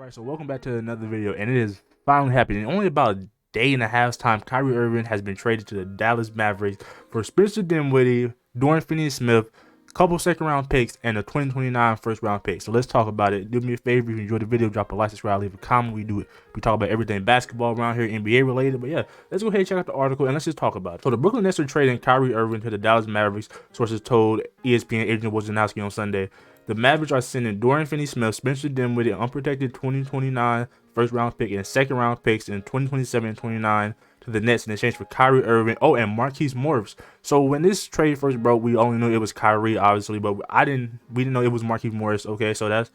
Alright, so welcome back to another video, and it is finally happening. In only about a day and a half's time, Kyrie Irving has been traded to the Dallas Mavericks for Spencer Dinwiddie, Dorian Finney-Smith, a couple second-round picks, and a 2029 first-round pick. So let's talk about it. Do me a favor, if you enjoyed the video, drop a like, subscribe, leave a comment. We talk about everything basketball around here, NBA related. But yeah, let's go ahead and check out the article, and let's just talk about it. So the Brooklyn Nets are trading Kyrie Irving to the Dallas Mavericks, sources told ESPN agent Wojnarowski on Sunday. The Mavericks are sending Dorian Finney-Smith, Spencer Dinwiddie, an unprotected 2029 first-round pick and second-round picks in 2027 and 29 to the Nets in exchange for Kyrie Irving. Oh, and Marquise Morris. So when this trade first broke, we only knew it was Kyrie, obviously, but we didn't know it was Marquise Morris. Okay, so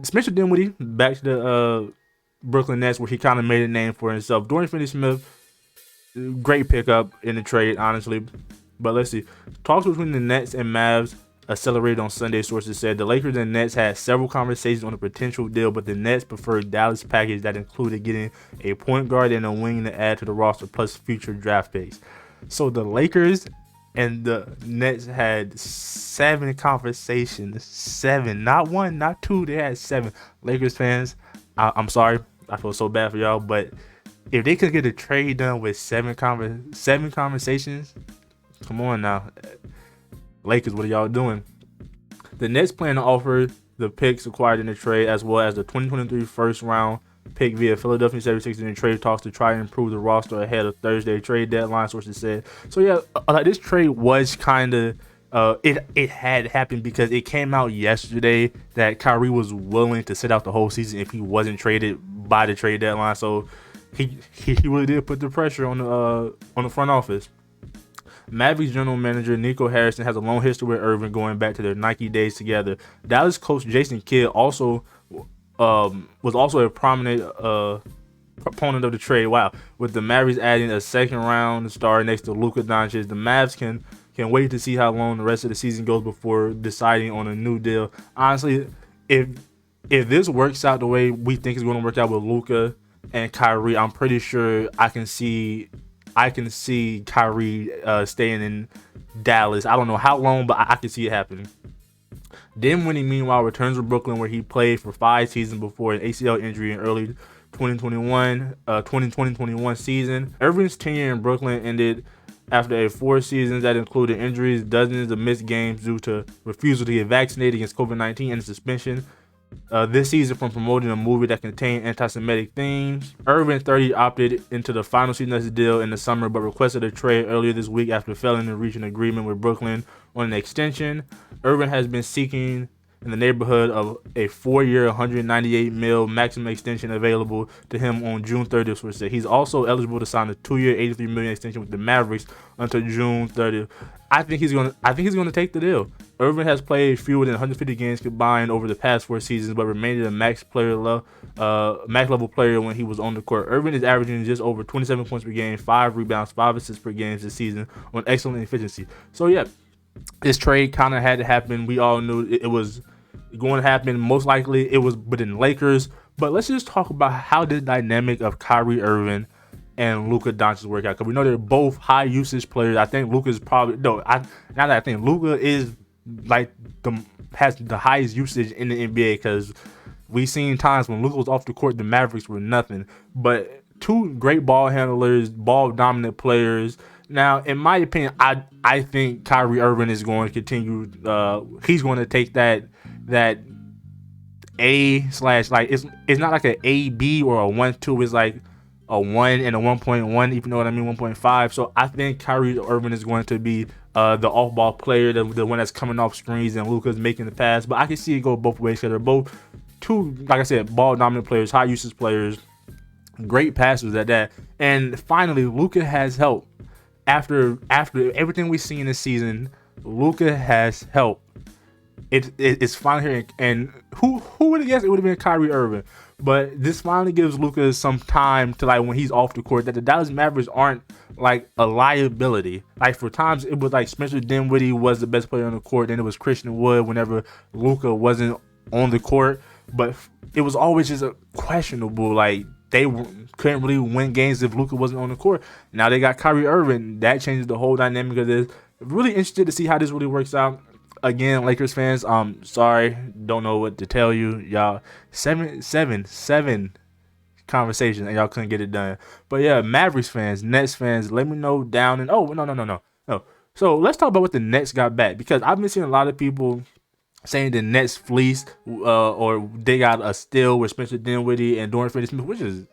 Spencer Dinwiddie back to the Brooklyn Nets, where he kind of made a name for himself. Dorian Finney-Smith, great pickup in the trade, honestly. But let's see. Talks between the Nets and Mavs accelerated on Sunday, sources said. The Lakers and Nets had several conversations on a potential deal, but the Nets preferred Dallas package that included getting a point guard and a wing to add to the roster, plus future draft picks. So the Lakers and the Nets had 7 conversations. 7, not 1, not 2. They had 7. Lakers fans, I'm sorry, I feel so bad for y'all, but if they could get a trade done with 7 conversations, come on now. Lakers, what are y'all doing? The Nets plan to offer the picks acquired in the trade, as well as the 2023 first round pick via Philadelphia 76ers in trade talks to try and improve the roster ahead of Thursday trade deadline, sources said. So yeah, this trade was kind of it had happened because it came out yesterday that Kyrie was willing to sit out the whole season if he wasn't traded by the trade deadline. So he really did put the pressure on the front office. Mavericks general manager Nico Harrison has a long history with Irving, going back to their Nike days together. Dallas coach Jason Kidd was also a prominent proponent of the trade. Wow, with the Mavericks adding a second-round star next to Luka Doncic, the Mavs can wait to see how long the rest of the season goes before deciding on a new deal. Honestly, if this works out the way we think it's going to work out with Luka and Kyrie, I'm pretty sure I can see Kyrie staying in Dallas. I don't know how long, but I can see it happening. Dinwiddie, meanwhile, returns to Brooklyn, where he played for 5 seasons before an ACL injury in early 2020-21 season. Irving's tenure in Brooklyn ended after 4 seasons that included injuries, dozens of missed games due to refusal to get vaccinated against COVID-19, and suspension this season from promoting a movie that contained anti-Semitic themes. Irving, 30, opted into the final season of his deal in the summer, but requested a trade earlier this week after failing to reach an agreement with Brooklyn on an extension. Irving has been seeking in the neighborhood of a 4-year, $198 million maximum extension available to him on June 30th. Which said he's also eligible to sign a 2-year, $83 million extension with the Mavericks until June 30th. I think he's gonna take the deal. Irving has played fewer than 150 games combined over the past 4 seasons, but remained a max level player when he was on the court. Irving is averaging just over 27 points per game, 5 rebounds, 5 assists per game this season on excellent efficiency. So yeah, this trade kind of had to happen. We all knew it was going to happen. Most likely it was within Lakers. But let's just talk about how the dynamic of Kyrie Irving and Luka Doncic work out, because we know they're both high usage players. I think Luka is probably Luka is has the highest usage in the NBA, because we've seen times when Luka was off the court, the Mavericks were nothing. But 2 great ball handlers, ball dominant players. Now, in my opinion, I think Kyrie Irving is going to continue. He's going to take that A/, like it's not like an A/B or a 1-2. It's like a 1 and a 1.1, if you know what I mean, 1.5. So I think Kyrie Irving is going to be the off-ball player, the one that's coming off screens, and Luka's making the pass. But I can see it go both ways, because they're both 2, like I said, ball dominant players, high usage players, great passers at that. And finally, Luka has helped. After everything we've seen this season, Luka has helped. It's finally here, and who would have guessed it would have been Kyrie Irving? But this finally gives Luka some time to, like, when he's off the court, that the Dallas Mavericks aren't like a liability. Like, for times it was like Spencer Dinwiddie was the best player on the court, then it was Christian Wood whenever Luka wasn't on the court. But it was always just a questionable, like, they couldn't really win games if Luka wasn't on the court. Now they got Kyrie Irving. That changes the whole dynamic of this. Really interested to see how this really works out. again, Lakers fans, sorry, don't know what to tell you, y'all. Seven conversations, and y'all couldn't get it done. But yeah, Mavericks fans, Nets fans, let me know down. And oh, no. So let's talk about what the Nets got back, because I've been seeing a lot of people saying the Nets fleeced, or they got a steal with Spencer Dinwiddie and Dorian Finney-Smith, which is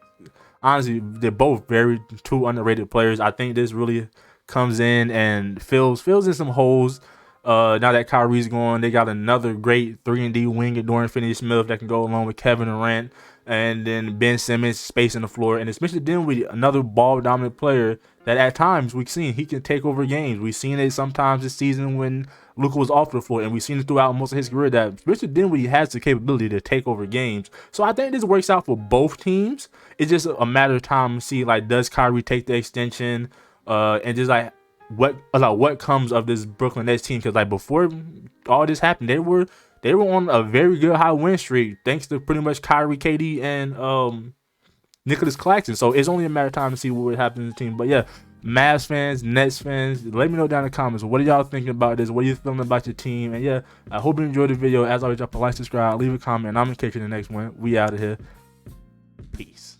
honestly, they're both very two underrated players. I think this really comes in and fills in some holes. Now that Kyrie's gone, they got another great 3-and-D wing at Dorian Finney-Smith that can go along with Kevin Durant, and then Ben Simmons spacing the floor, and especially Dinwiddie, another ball dominant player that at times we've seen he can take over games. We've seen it sometimes this season when Luka was off the floor, and we've seen it throughout most of his career that Spencer Dinwiddie has the capability to take over games. So I think this works out for both teams. It's just a matter of time to see, like, does Kyrie take the extension, and just like what comes of this Brooklyn Nets team, because like before all this happened, they were on a very good high win streak thanks to pretty much Kyrie, KD, and Nicholas Claxton. So it's only a matter of time to see what happens in the team. But yeah, Mavs fans, Nets fans, let me know down in the comments, what are y'all thinking about this? What are you feeling about your team? And yeah, I hope you enjoyed the video. As always, drop a like, subscribe, leave a comment, and I'm gonna catch you in the next one. We out of here. Peace.